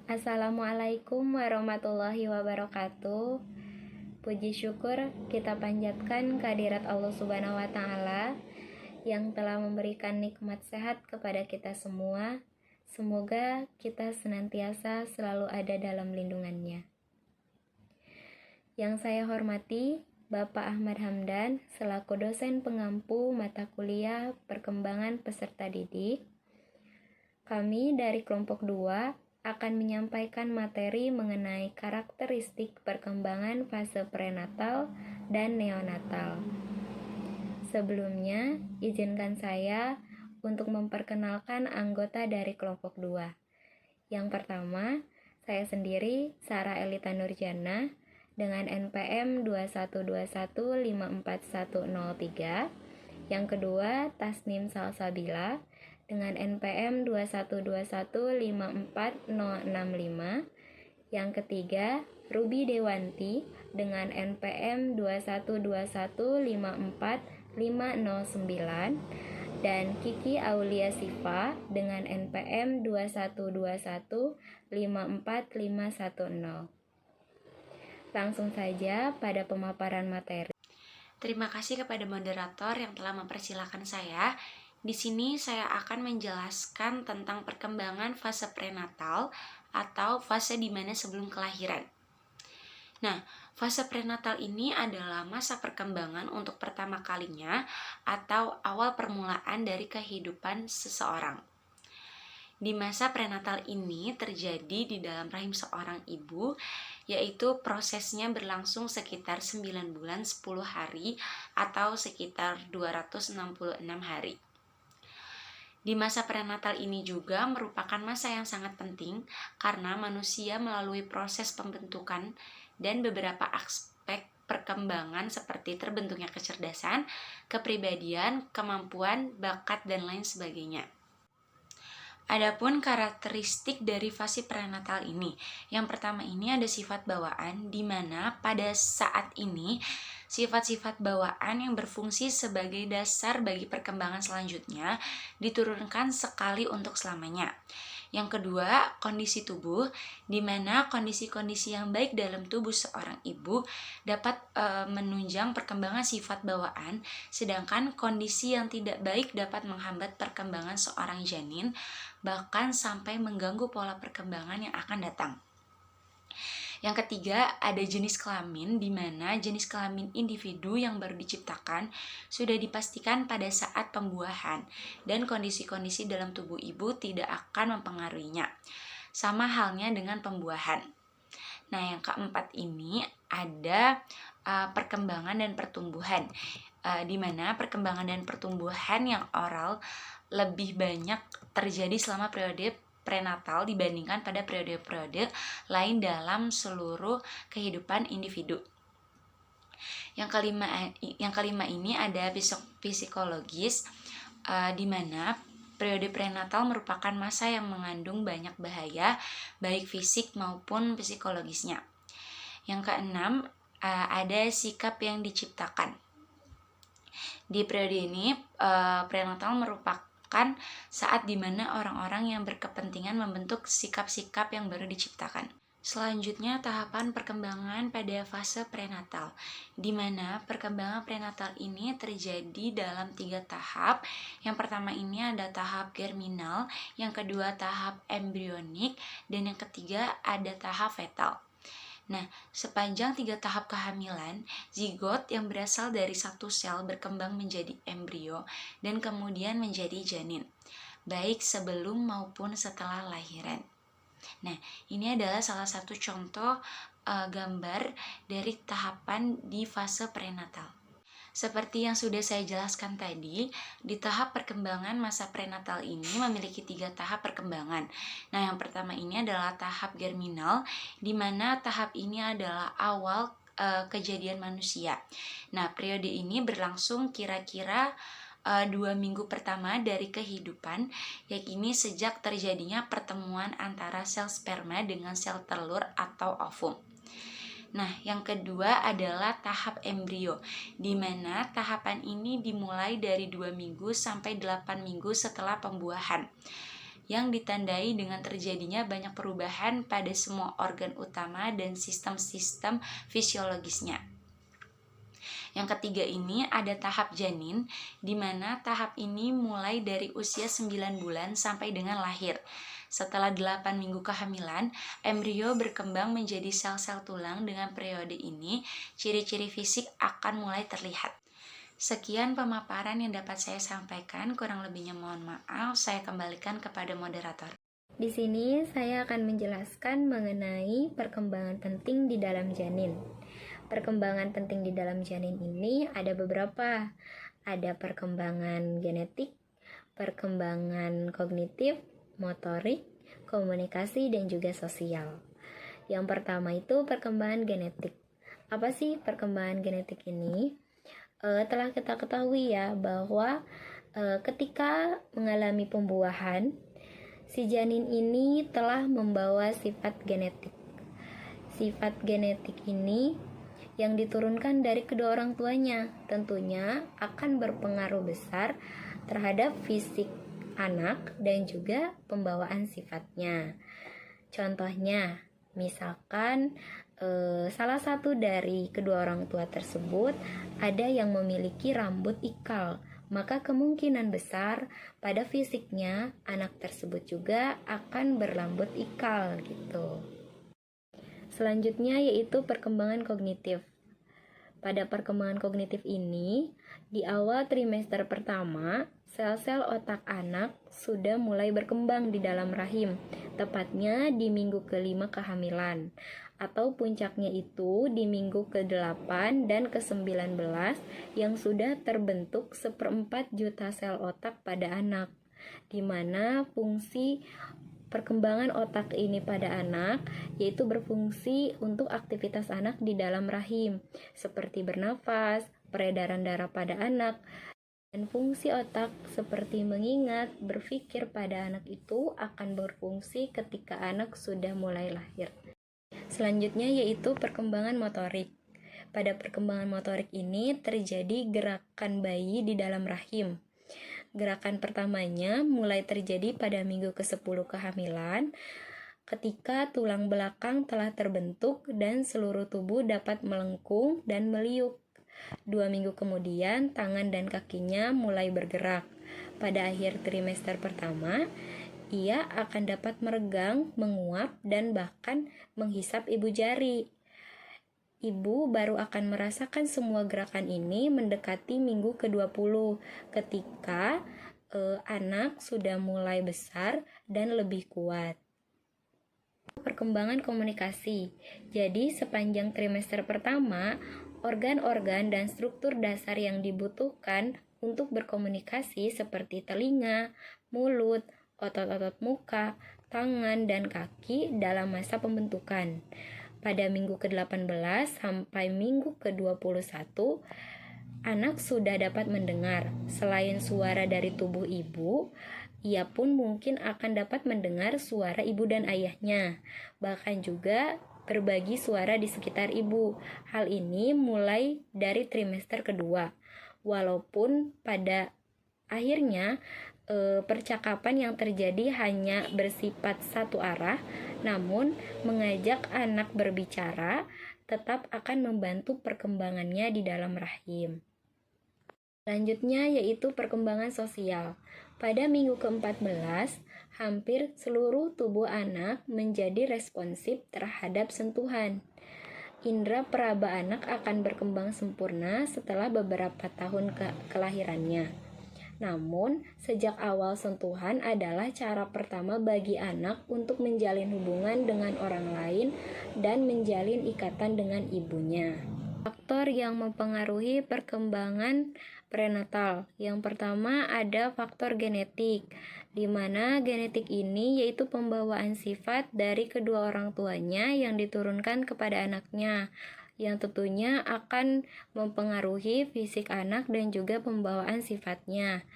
Assalamualaikum warahmatullahi wabarakatuh. Puji syukur kita panjatkan kehadirat Allah Subhanahu wa Ta'ala yang telah memberikan nikmat sehat kepada kita semua. Semoga kita senantiasa selalu ada dalam lindungannya. Yang saya hormati Bapak Ahmad Hamdan selaku dosen pengampu mata kuliah perkembangan peserta didik. Kami dari kelompok 2 akan menyampaikan materi mengenai karakteristik perkembangan fase prenatal dan neonatal. Sebelumnya, izinkan saya untuk memperkenalkan anggota dari kelompok 2. Yang pertama, saya sendiri, Sarah Elita Nurjana, dengan NPM 2121541003. Yang kedua, Tasnim Salsabila dengan NPM 21215465. Yang ketiga, Ruby Dewanti dengan NPM 2121545509 dan Kiki Aulia Siva dengan NPM 2121545510. Langsung saja pada pemaparan materi. Terima kasih kepada moderator yang telah mempersilahkan saya. Di sini saya akan menjelaskan tentang perkembangan fase prenatal atau fase di mana sebelum kelahiran. Nah, fase prenatal ini adalah masa perkembangan untuk pertama kalinya atau awal permulaan dari kehidupan seseorang. Di masa prenatal ini terjadi di dalam rahim seorang ibu, yaitu prosesnya berlangsung sekitar 9 bulan 10 hari atau sekitar 266 hari. Di masa prenatal ini juga merupakan masa yang sangat penting karena manusia melalui proses pembentukan dan beberapa aspek perkembangan seperti terbentuknya kecerdasan, kepribadian, kemampuan, bakat, dan lain sebagainya. Adapun karakteristik dari fase prenatal ini, yang pertama ini ada sifat bawaan, di mana pada saat ini sifat-sifat bawaan yang berfungsi sebagai dasar bagi perkembangan selanjutnya diturunkan sekali untuk selamanya. Yang kedua, kondisi tubuh, di mana kondisi-kondisi yang baik dalam tubuh seorang ibu dapat menunjang perkembangan sifat bawaan, sedangkan kondisi yang tidak baik dapat menghambat perkembangan seorang janin, bahkan sampai mengganggu pola perkembangan yang akan datang. Yang ketiga, ada jenis kelamin, di mana jenis kelamin individu yang baru diciptakan sudah dipastikan pada saat pembuahan dan kondisi-kondisi dalam tubuh ibu tidak akan mempengaruhinya. Sama halnya dengan pembuahan. Nah, yang keempat ini ada perkembangan dan pertumbuhan, di mana perkembangan dan pertumbuhan yang oral lebih banyak terjadi selama periode prenatal dibandingkan pada periode-periode lain dalam seluruh kehidupan individu. Yang kelima ini ada psikologis, di mana periode prenatal merupakan masa yang mengandung banyak bahaya baik fisik maupun psikologisnya. Yang keenam ada sikap yang diciptakan. Di periode ini prenatal merupakan saat dimana orang-orang yang berkepentingan membentuk sikap-sikap yang baru diciptakan. Selanjutnya, tahapan perkembangan pada fase prenatal, di mana perkembangan prenatal ini terjadi dalam 3 tahap. Yang pertama ini ada tahap germinal, yang kedua tahap embrionik, dan yang ketiga ada tahap fetal. Nah, sepanjang 3 tahap kehamilan, zigot yang berasal dari satu sel berkembang menjadi embrio dan kemudian menjadi janin, baik sebelum maupun setelah lahiran. Nah, ini adalah salah satu contoh gambar dari tahapan di fase prenatal. Seperti yang sudah saya jelaskan tadi, di tahap perkembangan masa prenatal ini memiliki 3 tahap perkembangan. Nah, yang pertama ini adalah tahap germinal, di mana tahap ini adalah awal kejadian manusia. Nah, periode ini berlangsung kira-kira 2 minggu pertama dari kehidupan, yakni sejak terjadinya pertemuan antara sel sperma dengan sel telur atau ovum. Nah, yang kedua adalah tahap embrio, di mana tahapan ini dimulai dari 2 minggu sampai 8 minggu setelah pembuahan. yang ditandai dengan terjadinya banyak perubahan pada semua organ utama dan sistem-sistem fisiologisnya. Yang ketiga ini ada tahap janin, di mana tahap ini mulai dari usia 9 bulan sampai dengan lahir. Setelah 8 minggu kehamilan, embrio berkembang menjadi sel-sel tulang. Dengan periode ini, ciri-ciri fisik akan mulai terlihat. Sekian pemaparan yang dapat saya sampaikan, kurang lebihnya mohon maaf, saya kembalikan kepada moderator. Di sini saya akan menjelaskan mengenai perkembangan penting di dalam janin. Perkembangan penting di dalam janin ini ada beberapa. Ada perkembangan genetik, perkembangan kognitif, motorik, komunikasi, dan juga sosial. Yang pertama itu perkembangan genetik. Apa sih perkembangan genetik ini? Telah kita ketahui ya bahwa ketika mengalami pembuahan, si janin ini telah membawa sifat genetik. Sifat genetik ini yang diturunkan dari kedua orang tuanya tentunya akan berpengaruh besar terhadap fisik anak dan juga pembawaan sifatnya. Contohnya, misalkan salah satu dari kedua orang tua tersebut ada yang memiliki rambut ikal, maka kemungkinan besar pada fisiknya anak tersebut juga akan berrambut ikal gitu. Selanjutnya yaitu perkembangan kognitif. Pada perkembangan kognitif ini, di awal trimester pertama, sel-sel otak anak sudah mulai berkembang di dalam rahim, tepatnya di minggu ke-5 kehamilan, atau puncaknya itu di minggu ke-8 dan ke-19 yang sudah terbentuk 1/4 juta sel otak pada anak, di mana fungsi perkembangan otak ini pada anak yaitu berfungsi untuk aktivitas anak di dalam rahim seperti bernafas, peredaran darah pada anak, dan fungsi otak seperti mengingat, berpikir pada anak itu akan berfungsi ketika anak sudah mulai lahir. Selanjutnya yaitu perkembangan motorik. Pada perkembangan motorik ini terjadi gerakan bayi di dalam rahim. Gerakan pertamanya mulai terjadi pada minggu ke-10 kehamilan, ketika tulang belakang telah terbentuk dan seluruh tubuh dapat melengkung dan meliuk. 2 minggu kemudian, tangan dan kakinya mulai bergerak. Pada akhir trimester pertama, ia akan dapat meregang, menguap, dan bahkan menghisap ibu jari. Ibu baru akan merasakan semua gerakan ini mendekati minggu ke-20 ketika anak sudah mulai besar dan lebih kuat. Perkembangan komunikasi. Jadi sepanjang trimester pertama, organ-organ dan struktur dasar yang dibutuhkan untuk berkomunikasi seperti telinga, mulut, otot-otot muka, tangan, dan kaki dalam masa pembentukan. Pada minggu ke-18 sampai minggu ke-21, anak sudah dapat mendengar. Selain suara dari tubuh ibu, ia pun mungkin akan dapat mendengar suara ibu dan ayahnya. Bahkan juga berbagi suara di sekitar ibu. Hal ini mulai dari trimester kedua. Walaupun pada akhirnya percakapan yang terjadi hanya bersifat satu arah, namun mengajak anak berbicara tetap akan membantu perkembangannya di dalam rahim. Selanjutnya yaitu perkembangan sosial. Pada minggu ke-14, hampir seluruh tubuh anak menjadi responsif terhadap sentuhan. Indra peraba anak akan berkembang sempurna setelah beberapa tahun kelahirannya. Namun, sejak awal sentuhan adalah cara pertama bagi anak untuk menjalin hubungan dengan orang lain dan menjalin ikatan dengan ibunya. Faktor yang mempengaruhi perkembangan prenatal. Yang pertama ada faktor genetik, di mana genetik ini yaitu pembawaan sifat dari kedua orang tuanya yang diturunkan kepada anaknya, yang tentunya akan mempengaruhi fisik anak dan juga pembawaan sifatnya.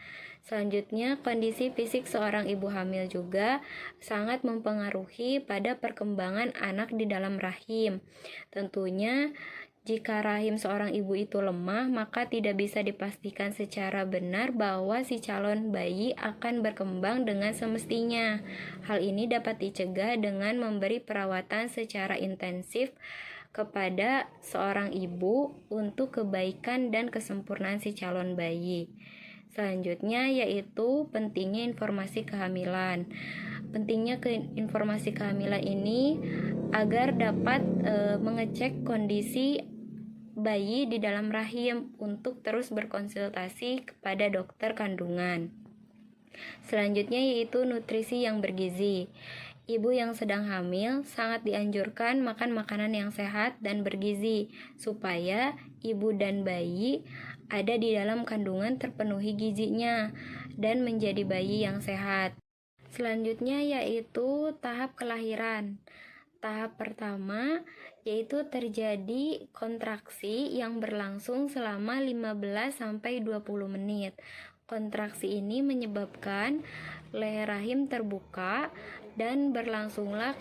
Selanjutnya, kondisi fisik seorang ibu hamil juga sangat mempengaruhi pada perkembangan anak di dalam rahim. Tentunya Jika rahim seorang ibu itu lemah, maka tidak bisa dipastikan secara benar bahwa si calon bayi akan berkembang dengan semestinya. Hal ini dapat dicegah dengan memberi perawatan secara intensif kepada seorang ibu untuk kebaikan dan kesempurnaan si calon bayi. Selanjutnya yaitu pentingnya informasi kehamilan. Pentingnya informasi kehamilan ini agar dapat mengecek kondisi bayi di dalam rahim untuk terus berkonsultasi kepada dokter kandungan. Selanjutnya yaitu nutrisi yang bergizi. Ibu yang sedang hamil sangat dianjurkan makan makanan yang sehat dan bergizi supaya ibu dan bayi ada di dalam kandungan terpenuhi gizinya dan menjadi bayi yang sehat. Selanjutnya yaitu tahap kelahiran. Tahap pertama yaitu terjadi kontraksi yang berlangsung selama 15-20 menit. Kontraksi ini menyebabkan leher rahim terbuka dan berlangsunglah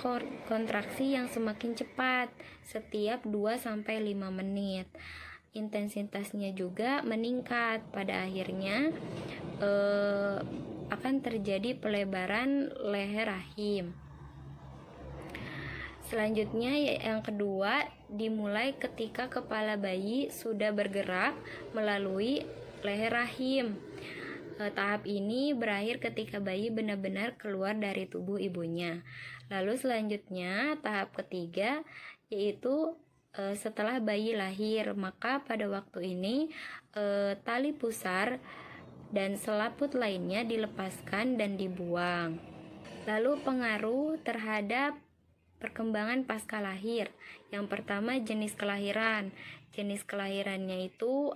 kontraksi yang semakin cepat setiap 2-5 menit. Intensitasnya juga meningkat. Pada akhirnya akan terjadi pelebaran leher rahim. Selanjutnya yang kedua dimulai ketika kepala bayi sudah bergerak melalui leher rahim. Tahap ini berakhir ketika bayi benar-benar keluar dari tubuh ibunya. Lalu selanjutnya tahap ketiga yaitu setelah bayi lahir, maka pada waktu ini tali pusar dan selaput lainnya dilepaskan dan dibuang. Lalu pengaruh terhadap perkembangan pasca lahir. Yang pertama jenis kelahiran. Jenis kelahirannya itu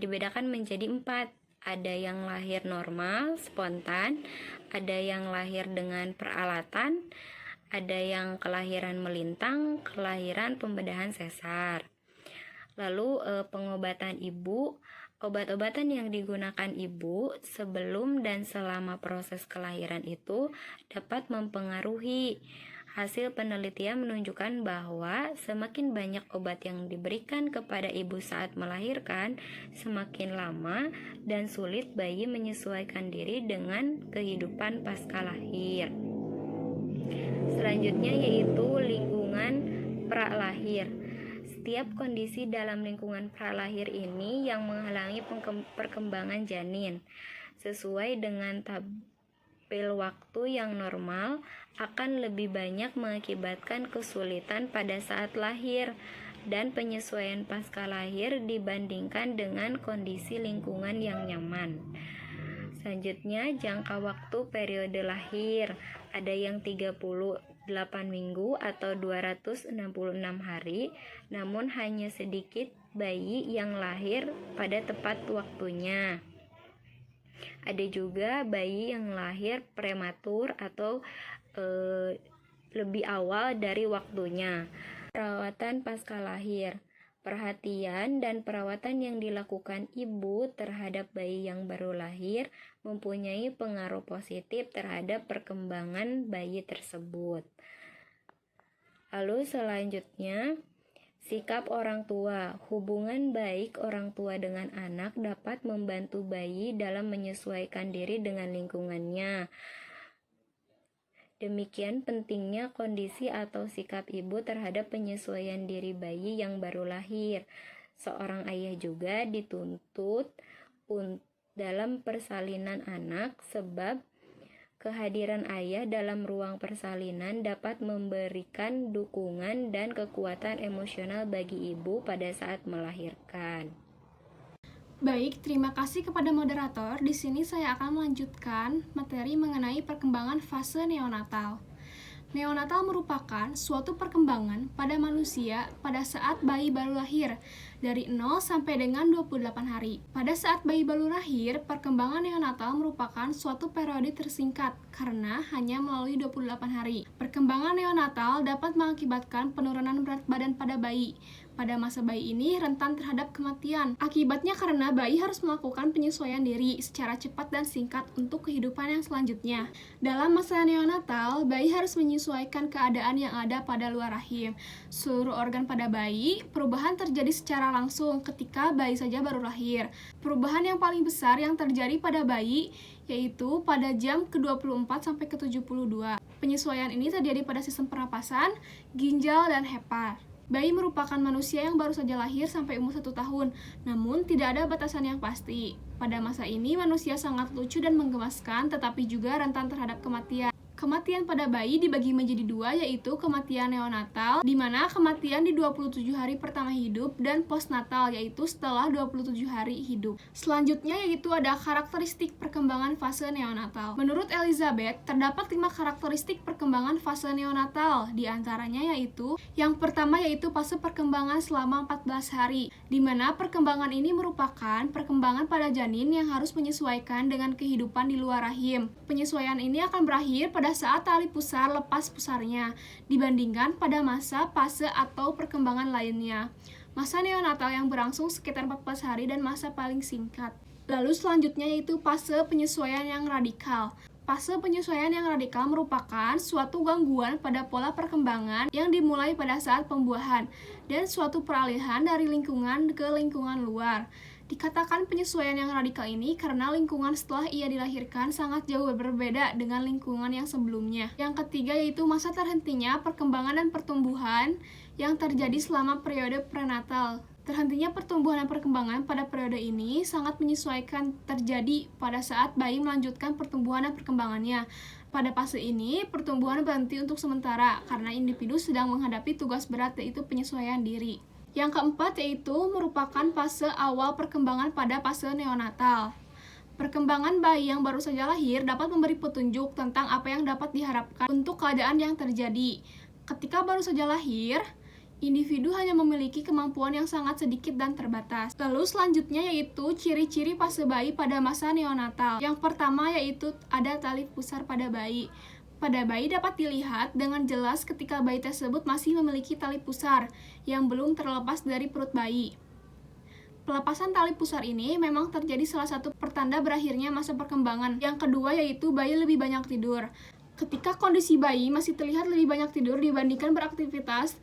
dibedakan menjadi 4. Ada yang lahir normal, spontan, ada yang lahir dengan peralatan, ada yang kelahiran melintang, kelahiran pembedahan sesar. Lalu pengobatan ibu. Obat-obatan yang digunakan ibu sebelum dan selama proses kelahiran itu dapat mempengaruhi. Hasil penelitian menunjukkan bahwa semakin banyak obat yang diberikan kepada ibu saat melahirkan, semakin lama dan sulit bayi menyesuaikan diri dengan kehidupan pasca lahir. Selanjutnya yaitu lingkungan pra-lahir. Setiap kondisi dalam lingkungan pra-lahir ini yang menghalangi perkembangan janin. Sesuai dengan tabel waktu yang normal, akan lebih banyak mengakibatkan kesulitan pada saat lahir dan penyesuaian pasca lahir dibandingkan dengan kondisi lingkungan yang nyaman. Selanjutnya, jangka waktu periode lahir. Ada yang 38 minggu atau 266 hari, namun hanya sedikit bayi yang lahir pada tepat waktunya. Ada juga bayi yang lahir prematur atau lebih awal dari waktunya. Perawatan pasca lahir. Perhatian dan perawatan yang dilakukan ibu terhadap bayi yang baru lahir mempunyai pengaruh positif terhadap perkembangan bayi tersebut. Lalu selanjutnya, sikap orang tua. Hubungan baik orang tua dengan anak dapat membantu bayi dalam menyesuaikan diri dengan lingkungannya. Demikian pentingnya kondisi atau sikap ibu terhadap penyesuaian diri bayi yang baru lahir. Seorang ayah juga dituntut dalam persalinan anak, sebab kehadiran ayah dalam ruang persalinan dapat memberikan dukungan dan kekuatan emosional bagi ibu pada saat melahirkan. Baik, terima kasih kepada moderator. Di sini saya akan melanjutkan materi mengenai perkembangan fase neonatal. Neonatal merupakan suatu perkembangan pada manusia pada saat bayi baru lahir, dari 0 sampai dengan 28 hari. Pada saat bayi baru lahir, perkembangan neonatal merupakan suatu periode tersingkat karena hanya melalui 28 hari. Perkembangan neonatal dapat mengakibatkan penurunan berat badan pada bayi. Pada masa bayi ini rentan terhadap kematian. Akibatnya karena bayi harus melakukan penyesuaian diri secara cepat dan singkat untuk kehidupan yang selanjutnya. Dalam masa neonatal, bayi harus menyesuaikan keadaan yang ada pada luar rahim. Seluruh organ pada bayi, perubahan terjadi secara langsung ketika bayi saja baru lahir. Perubahan yang paling besar yang terjadi pada bayi yaitu pada jam ke-24 sampai ke-72. Penyesuaian ini terjadi pada sistem pernapasan, ginjal, dan hepar. Bayi merupakan manusia yang baru saja lahir sampai umur 1 tahun, namun tidak ada batasan yang pasti. Pada masa ini, manusia sangat lucu dan menggemaskan, tetapi juga rentan terhadap kematian. Kematian pada bayi dibagi menjadi dua, yaitu kematian neonatal, di mana kematian di 27 hari pertama hidup, dan postnatal, yaitu setelah 27 hari hidup. Selanjutnya yaitu ada karakteristik perkembangan fase neonatal. Menurut Elizabeth, terdapat 5 karakteristik perkembangan fase neonatal, di antaranya yaitu, yang pertama yaitu fase perkembangan selama 14 hari, di mana perkembangan ini merupakan perkembangan pada janin yang harus menyesuaikan dengan kehidupan di luar rahim. Penyesuaian ini akan berakhir pada saat tali pusar lepas pusarnya, dibandingkan pada masa fase atau perkembangan lainnya. Masa neonatal yang berlangsung sekitar 14 hari dan masa paling singkat. Lalu selanjutnya yaitu fase penyesuaian yang radikal. Fase penyesuaian yang radikal merupakan suatu gangguan pada pola perkembangan yang dimulai pada saat pembuahan dan suatu peralihan dari lingkungan ke lingkungan luar. Dikatakan penyesuaian yang radikal ini karena lingkungan setelah ia dilahirkan sangat jauh berbeda dengan lingkungan yang sebelumnya. Yang ketiga yaitu masa terhentinya perkembangan dan pertumbuhan yang terjadi selama periode prenatal. Terhentinya pertumbuhan dan perkembangan pada periode ini sangat menyesuaikan terjadi pada saat bayi melanjutkan pertumbuhan dan perkembangannya. Pada fase ini, pertumbuhan berhenti untuk sementara karena individu sedang menghadapi tugas berat yaitu penyesuaian diri. Yang keempat yaitu merupakan fase awal perkembangan pada fase neonatal. Perkembangan bayi yang baru saja lahir dapat memberi petunjuk tentang apa yang dapat diharapkan untuk keadaan yang terjadi. Ketika baru saja lahir, individu hanya memiliki kemampuan yang sangat sedikit dan terbatas. Lalu selanjutnya yaitu ciri-ciri fase bayi pada masa neonatal. Yang pertama yaitu ada tali pusar pada bayi. Pada bayi dapat dilihat dengan jelas ketika bayi tersebut masih memiliki tali pusar yang belum terlepas dari perut bayi. Pelepasan tali pusar ini memang terjadi salah satu pertanda berakhirnya masa perkembangan. Yang kedua yaitu bayi lebih banyak tidur. Ketika kondisi bayi masih terlihat lebih banyak tidur dibandingkan beraktivitas,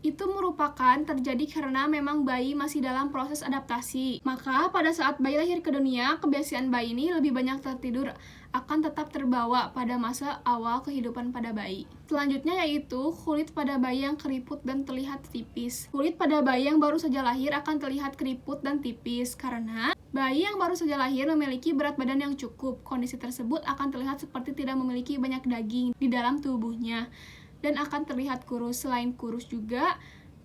itu merupakan terjadi karena memang bayi masih dalam proses adaptasi. Maka pada saat bayi lahir ke dunia, kebiasaan bayi ini lebih banyak tertidur akan tetap terbawa pada masa awal kehidupan pada bayi. Selanjutnya yaitu kulit pada bayi yang keriput dan terlihat tipis. Kulit pada bayi yang baru saja lahir akan terlihat keriput dan tipis karena bayi yang baru saja lahir memiliki berat badan yang cukup. Kondisi tersebut akan terlihat seperti tidak memiliki banyak daging di dalam tubuhnya dan akan terlihat kurus. Selain kurus juga,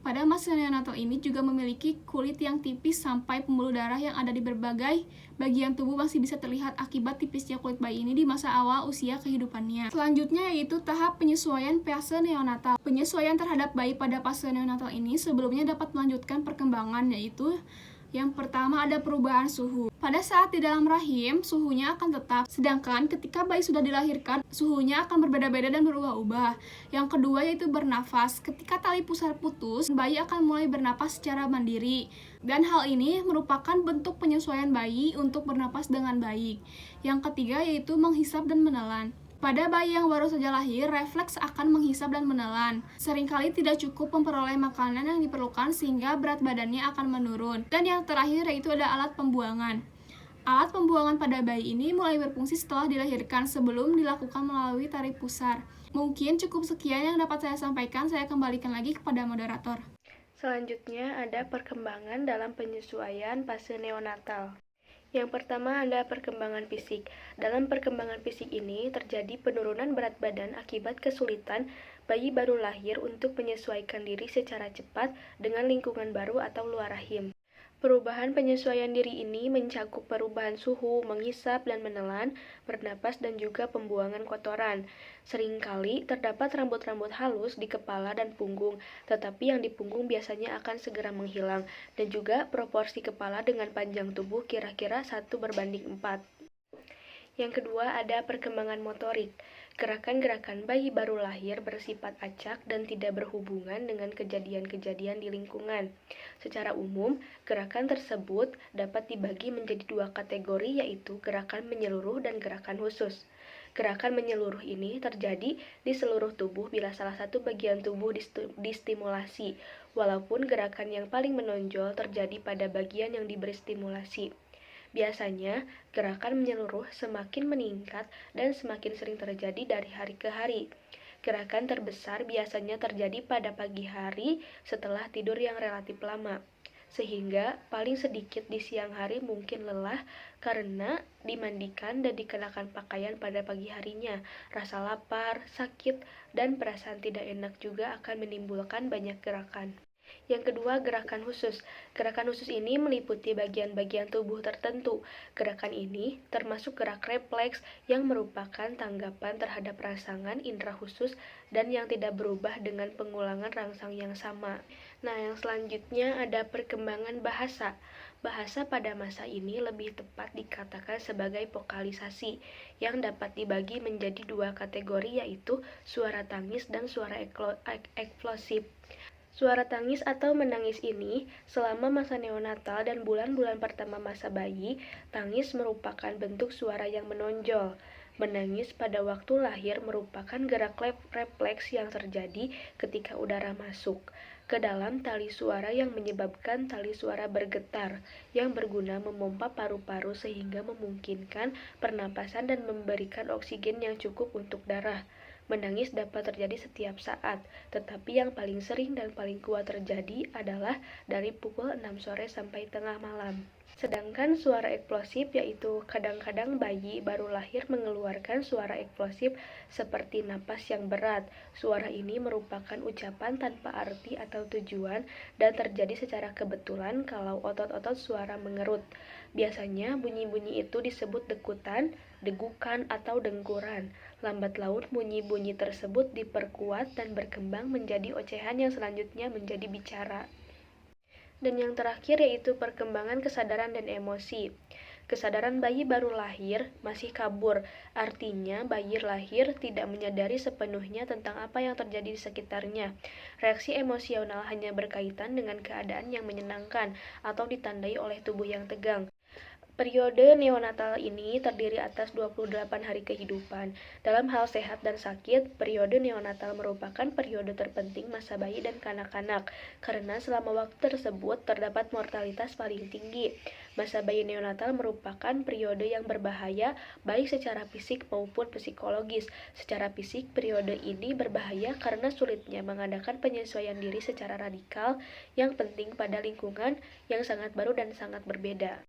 pada masa neonatal ini juga memiliki kulit yang tipis sampai pembuluh darah yang ada di berbagai bagian tubuh masih bisa terlihat akibat tipisnya kulit bayi ini di masa awal usia kehidupannya. Selanjutnya yaitu tahap penyesuaian fase neonatal. Penyesuaian terhadap bayi pada fase neonatal ini sebelumnya dapat melanjutkan perkembangan, yaitu yang pertama ada perubahan suhu. Pada saat di dalam rahim, suhunya akan tetap, sedangkan ketika bayi sudah dilahirkan, suhunya akan berbeda-beda dan berubah-ubah. Yang kedua yaitu bernafas. Ketika tali pusar putus, bayi akan mulai bernapas secara mandiri. Dan hal ini merupakan bentuk penyesuaian bayi untuk bernapas dengan baik. Yang ketiga yaitu menghisap dan menelan. Pada bayi yang baru saja lahir, refleks akan menghisap dan menelan. Seringkali tidak cukup memperoleh makanan yang diperlukan sehingga berat badannya akan menurun. Dan yang terakhir yaitu ada alat pembuangan. Alat pembuangan pada bayi ini mulai berfungsi setelah dilahirkan sebelum dilakukan melalui tali pusar. Mungkin cukup sekian yang dapat saya sampaikan, saya kembalikan lagi kepada moderator. Selanjutnya ada perkembangan dalam penyesuaian fase neonatal. Yang pertama ada perkembangan fisik. Dalam perkembangan fisik ini terjadi penurunan berat badan akibat kesulitan bayi baru lahir untuk menyesuaikan diri secara cepat dengan lingkungan baru atau luar rahim. Perubahan penyesuaian diri ini mencakup perubahan suhu, menghisap dan menelan, bernapas, dan juga pembuangan kotoran. Seringkali terdapat rambut-rambut halus di kepala dan punggung, tetapi yang di punggung biasanya akan segera menghilang, dan juga proporsi kepala dengan panjang tubuh kira-kira 1:4. Yang kedua ada perkembangan motorik. Gerakan-gerakan bayi baru lahir bersifat acak dan tidak berhubungan dengan kejadian-kejadian di lingkungan. Secara umum, gerakan tersebut dapat dibagi menjadi dua kategori, yaitu gerakan menyeluruh dan gerakan khusus. Gerakan menyeluruh ini terjadi di seluruh tubuh bila salah satu bagian tubuh distimulasi, walaupun gerakan yang paling menonjol terjadi pada bagian yang diberi stimulasi. Biasanya, gerakan menyeluruh semakin meningkat dan semakin sering terjadi dari hari ke hari. Gerakan terbesar biasanya terjadi pada pagi hari setelah tidur yang relatif lama, sehingga paling sedikit di siang hari mungkin lelah karena dimandikan dan dikenakan pakaian pada pagi harinya. Rasa lapar, sakit, dan perasaan tidak enak juga akan menimbulkan banyak gerakan. Yang kedua, gerakan khusus. Gerakan khusus ini meliputi bagian-bagian tubuh tertentu. Gerakan ini termasuk gerak refleks yang merupakan tanggapan terhadap rangsangan indera khusus dan yang tidak berubah dengan pengulangan rangsang yang sama. Nah, yang selanjutnya ada perkembangan bahasa. Bahasa pada masa ini lebih tepat dikatakan sebagai vokalisasi, yang dapat dibagi menjadi dua kategori, yaitu suara tangis dan suara eksplosif. Suara tangis atau menangis ini, selama masa neonatal dan bulan-bulan pertama masa bayi, tangis merupakan bentuk suara yang menonjol. Menangis pada waktu lahir merupakan gerak refleks yang terjadi ketika udara masuk ke dalam tali suara yang menyebabkan tali suara bergetar, yang berguna memompa paru-paru sehingga memungkinkan pernapasan dan memberikan oksigen yang cukup untuk darah. Menangis dapat terjadi setiap saat, tetapi yang paling sering dan paling kuat terjadi adalah dari pukul 6 sore sampai tengah malam. Sedangkan suara eksplosif, yaitu kadang-kadang bayi baru lahir mengeluarkan suara eksplosif seperti napas yang berat. Suara ini merupakan ucapan tanpa arti atau tujuan dan terjadi secara kebetulan kalau otot-otot suara mengerut. Biasanya bunyi-bunyi itu disebut dekutan, degukan, atau dengkuran. Lambat laun bunyi-bunyi tersebut diperkuat dan berkembang menjadi ocehan yang selanjutnya menjadi bicara. Dan yang terakhir yaitu perkembangan kesadaran dan emosi. Kesadaran bayi baru lahir masih kabur, artinya bayi lahir tidak menyadari sepenuhnya tentang apa yang terjadi di sekitarnya. Reaksi emosional hanya berkaitan dengan keadaan yang menyenangkan atau ditandai oleh tubuh yang tegang. Periode neonatal ini terdiri atas 28 hari kehidupan. Dalam hal sehat dan sakit, periode neonatal merupakan periode terpenting masa bayi dan kanak-kanak, karena selama waktu tersebut terdapat mortalitas paling tinggi. Masa bayi neonatal merupakan periode yang berbahaya baik secara fisik maupun psikologis. Secara fisik, periode ini berbahaya karena sulitnya mengadakan penyesuaian diri secara radikal yang penting pada lingkungan yang sangat baru dan sangat berbeda.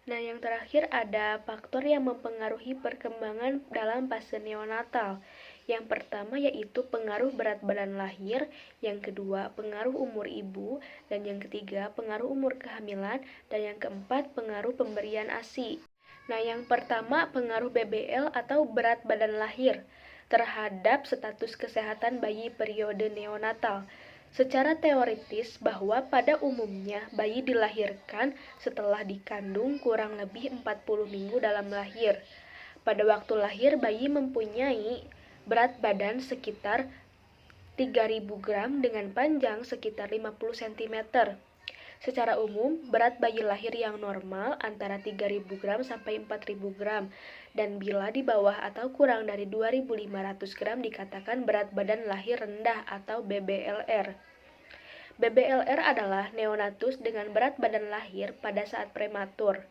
Nah, yang terakhir ada faktor yang mempengaruhi perkembangan dalam fase neonatal. Yang pertama yaitu pengaruh berat badan lahir, yang kedua pengaruh umur ibu, dan yang ketiga pengaruh umur kehamilan, dan yang keempat pengaruh pemberian ASI. Nah, yang pertama pengaruh BBL atau berat badan lahir terhadap status kesehatan bayi periode neonatal. Secara teoritis bahwa pada umumnya bayi dilahirkan setelah dikandung kurang lebih 40 minggu dalam lahir. Pada waktu lahir bayi mempunyai berat badan sekitar 3.000 gram dengan panjang sekitar 50 cm. Secara umum, berat bayi lahir yang normal antara 3.000 gram sampai 4.000 gram, dan bila di bawah atau kurang dari 2.500 gram dikatakan berat badan lahir rendah atau BBLR. BBLR adalah neonatus dengan berat badan lahir pada saat prematur.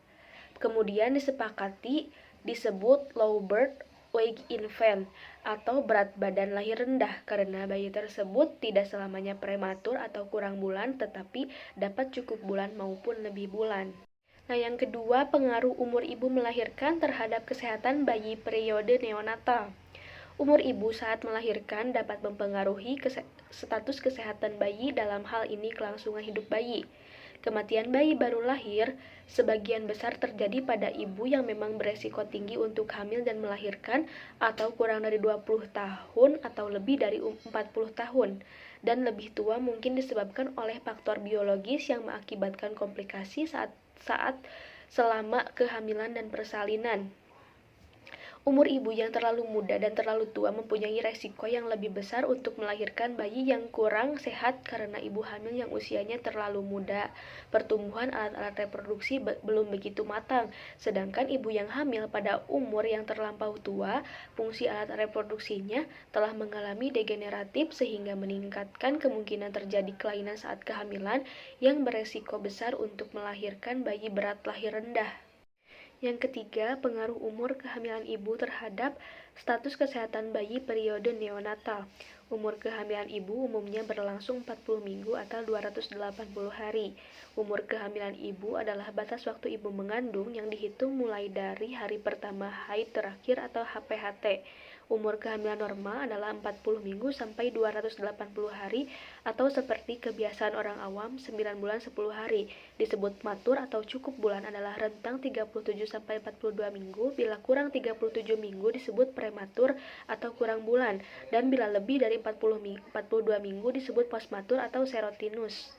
Kemudian disepakati disebut low birth weight infant atau berat badan lahir rendah karena bayi tersebut tidak selamanya prematur atau kurang bulan, tetapi dapat cukup bulan maupun lebih bulan. Nah, yang kedua, pengaruh umur ibu melahirkan terhadap kesehatan bayi periode neonatal. Umur ibu saat melahirkan dapat mempengaruhi status kesehatan bayi, dalam hal ini kelangsungan hidup bayi. Kematian bayi baru lahir sebagian besar terjadi pada ibu yang memang beresiko tinggi untuk hamil dan melahirkan atau kurang dari 20 tahun atau lebih dari 40 tahun, dan lebih tua mungkin disebabkan oleh faktor biologis yang mengakibatkan komplikasi saat selama kehamilan dan persalinan. Umur ibu yang terlalu muda dan terlalu tua mempunyai resiko yang lebih besar untuk melahirkan bayi yang kurang sehat karena ibu hamil yang usianya terlalu muda. Pertumbuhan alat-alat reproduksi belum begitu matang, sedangkan ibu yang hamil pada umur yang terlampau tua, fungsi alat reproduksinya telah mengalami degeneratif sehingga meningkatkan kemungkinan terjadi kelainan saat kehamilan yang beresiko besar untuk melahirkan bayi berat lahir rendah. Yang ketiga, pengaruh umur kehamilan ibu terhadap status kesehatan bayi periode neonatal. Umur kehamilan ibu umumnya berlangsung 40 minggu atau 280 hari. Umur kehamilan ibu adalah batas waktu ibu mengandung yang dihitung mulai dari hari pertama haid terakhir atau HPHT. Umur kehamilan normal adalah 40 minggu sampai 280 hari atau seperti kebiasaan orang awam 9 bulan 10 hari. Disebut matur atau cukup bulan adalah rentang 37 sampai 42 minggu, bila kurang 37 minggu disebut prematur atau kurang bulan, dan bila lebih dari 42 minggu disebut postmatur atau serotinus.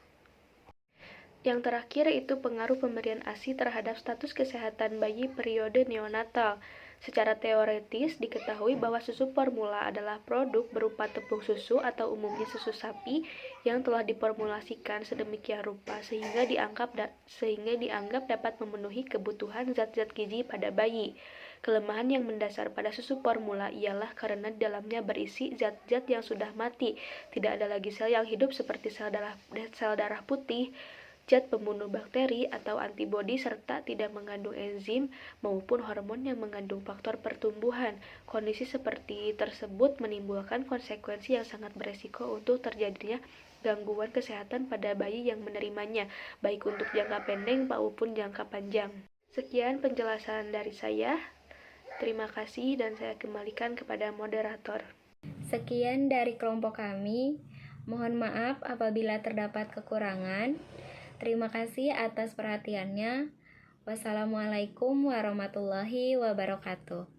Yang terakhir itu pengaruh pemberian ASI terhadap status kesehatan bayi periode neonatal. Secara teoretis, diketahui bahwa susu formula adalah produk berupa tepung susu atau umumnya susu sapi yang telah diformulasikan sedemikian rupa sehingga dianggap dapat memenuhi kebutuhan zat-zat gizi pada bayi. Kelemahan yang mendasar pada susu formula ialah karena di dalamnya berisi zat-zat yang sudah mati. Tidak ada lagi sel yang hidup seperti sel darah putih, zat pembunuh bakteri atau antibodi, serta tidak mengandung enzim maupun hormon yang mengandung faktor pertumbuhan. Kondisi seperti tersebut menimbulkan konsekuensi yang sangat beresiko untuk terjadinya gangguan kesehatan pada bayi yang menerimanya, baik untuk jangka pendek maupun jangka panjang. Sekian penjelasan dari saya. Terima kasih dan saya kembalikan kepada moderator. Sekian dari kelompok kami. Mohon maaf apabila terdapat kekurangan. Terima kasih atas perhatiannya. Wassalamualaikum warahmatullahi wabarakatuh.